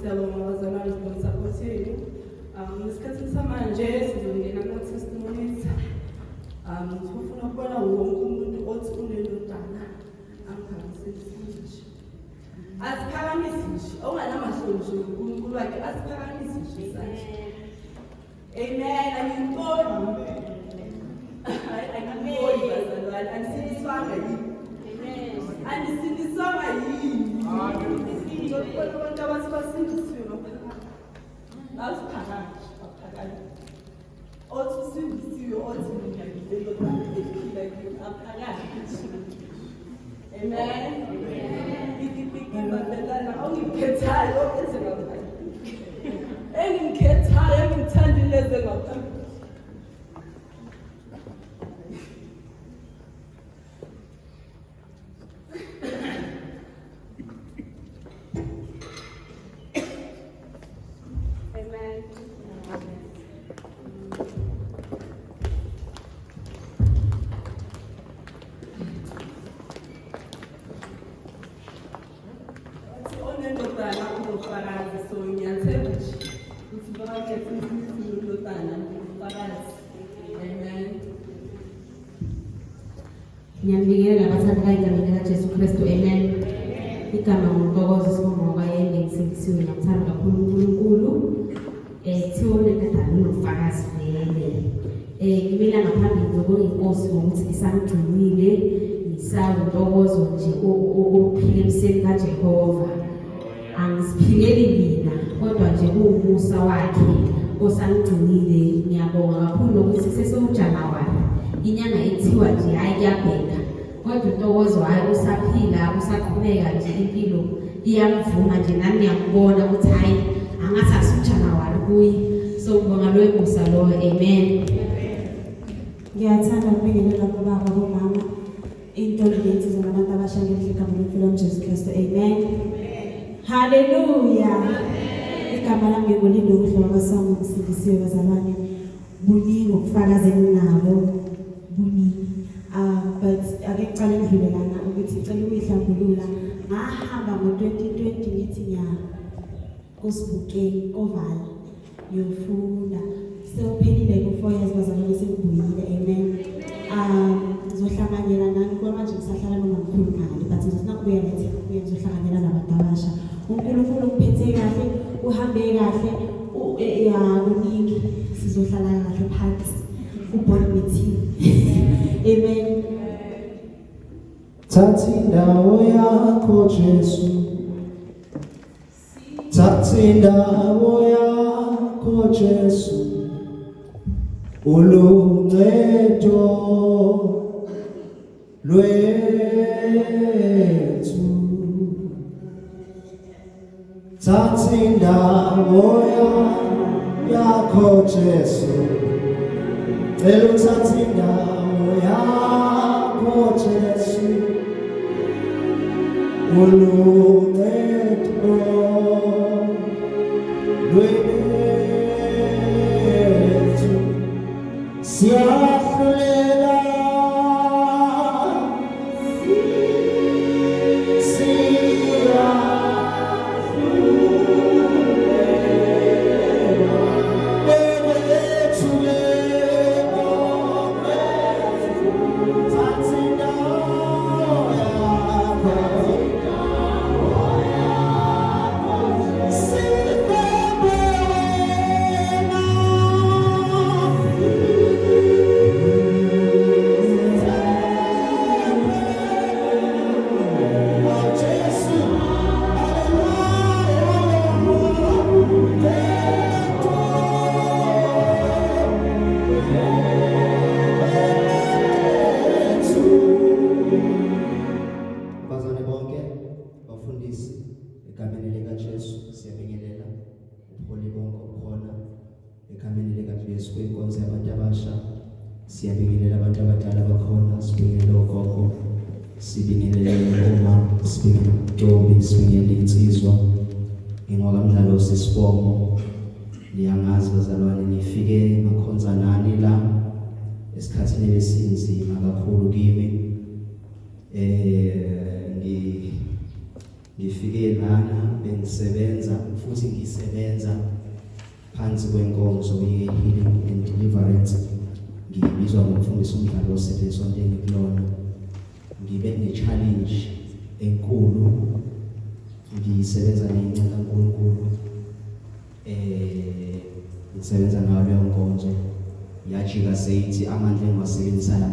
Siyabonga abazalwane ngokusupport yenu. Ngesikhathi samanje sizongena kuma-testimonies. Sifuna ukubona wonke umuntu othi unendodana angiphakamisile nje. Asiphakamise nje, onganamahloni nje uNkulunkulu wakhe asiphakamise nje isandla. Amen. Angiboni. Angiboni bazalwane, anisindiswanga yini? Anisindiswanga yini? Ngizobona abantu abathi basindisiwe ngaphakathi. Asiphakathi, aphakathi. Othi usindisiwe, othi mina ngiyendodana ephila kimi, aphakathi. Amen. Ngibambelana ongikhethayo okwenze ngaphakathi. Engimkhethayo, engimthandile eze ngaphakathi. Ngiyambingelela abathandekayo egameni likaJesu Kristu, amen. Igama ngumqokozo sibonga yena ngisindisiwe ngiyamthanda kakhulu uNkulunkulu. Kuthiwa unendodana unobufakazi vele. Ngimela ngaphambili ngibonga inkosi ngokuthi isangigcinile, ngisawuntokozo nje ophila emseni kaJehova. Angisiphileli mina kodwa nje kuwumusa wakhe osangigcinile. Ngiyabonga kakhulu ukuthi sesewuJanuwari, inyanga ethiwa nje hayi kuyabheka, kodwa intokozo hayi usaphila, usaqhubeka nje impilo iyamvuma nje, nami ngiyakubona ukuthi hayi angathi asuJanuwari kuyi. So ngibonga loyo musa loyo, amen. Ngiyathanda ukubingelela kubaba bomama intombi lensizwa nabantu abashangelile igama lomfilo Jesu Kristu, amen. Haleluya. Igama lami ngibonile ukuhlola kwaSamu ngisindisiwe bazalwane. Buningi ukufakaza enginabo, buningi. But ake ngicela ngidlulelana ukuthi ngicela ukuyihlambulula. Ngahamba ngo-2020 ngithi kusibukeni kovala ngiyofunda. Sewuphelile ku-4 years bazalwane, sengibuyile, amen. Ngizohlanganyela nani kwamanje ngisahlala nomamkhulu ngale, but ngizokubuya nethi kubuye ngizohlanganyela nabantu abasha. uNkulunkulu uphethe kahle, uhambe kahle, kuningi sizohlala kahle phansi ku-board meeting. Amen. Thatha indawo yakho Jesu, thatha indawo yakho Jesu, uluncedo lwethu. Thatha indawo yakho Jesu, cela uthatha indawo yakho Jesu, uluncedo lwethu. Siyahlulela, sikwinkonzo yabantu abasha. Siyabingelela abantu abadala bakhona, sibingelela ogogo, sibingelela uma, sibingelela uNtombi, sibingelela insizwa. Ngingwakamdlalo sisibongo. Liyangazi bazalwane ngifike ngakhonza nani la esikhathini lesinzima kakhulu kimi. Ngifike lana bengisebenza futhi ngisebenza phansi kwenkonzo ye-healing and deliverance. Ngibizwa ngomfundisi umdlalo osebenza engikulona. Ngibe ne-challenge enkulu. Ngisebenza nencane kaNkulunkulu. Ngisebenza ngayo leyo nkonzo. Yajika seyithi amandla engiwasebenzisayo